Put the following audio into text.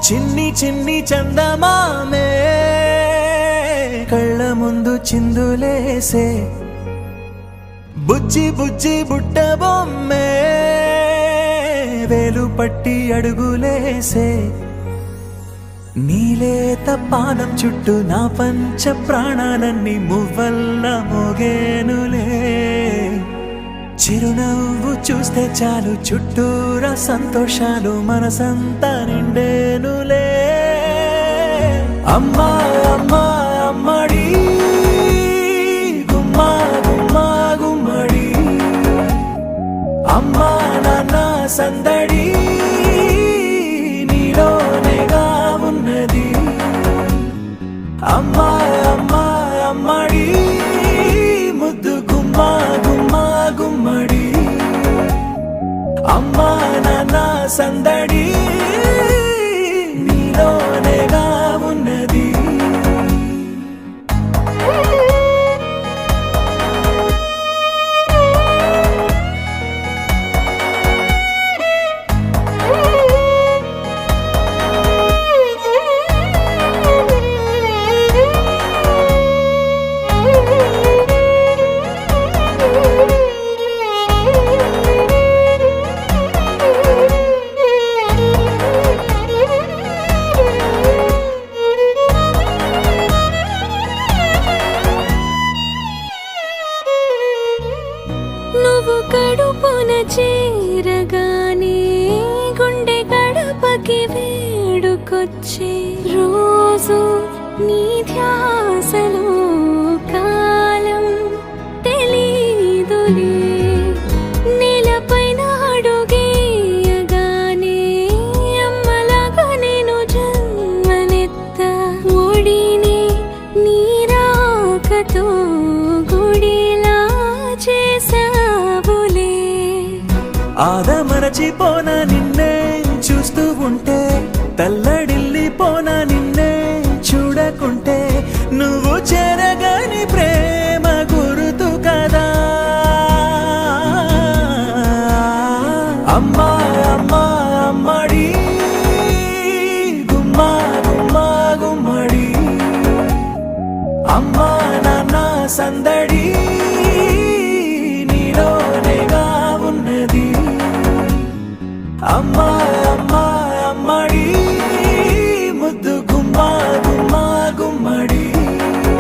చిన్ని చిన్ని చందమామే కళ్ళ ముందు చిందులేసే బుజ్జి బుజ్జి బుట్ట బొమ్మే వేలు పట్టి అడుగులేసే నీలేత పానం చుట్టూ నా పంచ ప్రాణాలన్నీ మువ్వల్ల మోగేనులే చిరునవ్వు చూస్తే చాలు చుట్టూరా సంతోషాలు మనసంతా నిండేనులే అమ్మా అమ్మా అమ్మడి గుమ్మా గుమ్మా గుమ్మడి అమ్మా నాన్న సందడి నీలోనేగా ఉన్నది అమ్మా అమ్మా అమ్మడి ముద్దు గుమ్మా గుమ్మా గుమ్మడి అమ్మా నాన్న సందడి నీలోనేగా ఉన్నది నువ్వు కడుపున చేరగానే గుండె గడపకి వేడుకొచ్చే రోజు నీ ధ్యాసలో కాలం తెలీదులే నేలపైన అడుగేయగానే అమ్మలాగా నేను జన్మనెత్త ఒడిని నీ రాకతో గుడిలా చేసావులే ఆదమరచిపోనా నిన్నే చూస్తూ ఉంటే తల్లడిల్లిపోనా నిన్నే చూడకుంటే నువ్వు చెరగని ప్రేమ గురుతు కదా అమ్మా అమ్మా అమ్మడి గుమ్మా గుమ్మా గుమ్మడి అమ్మా నాన్న సందడి నీలోనేగా ఉన్నది అమ్మా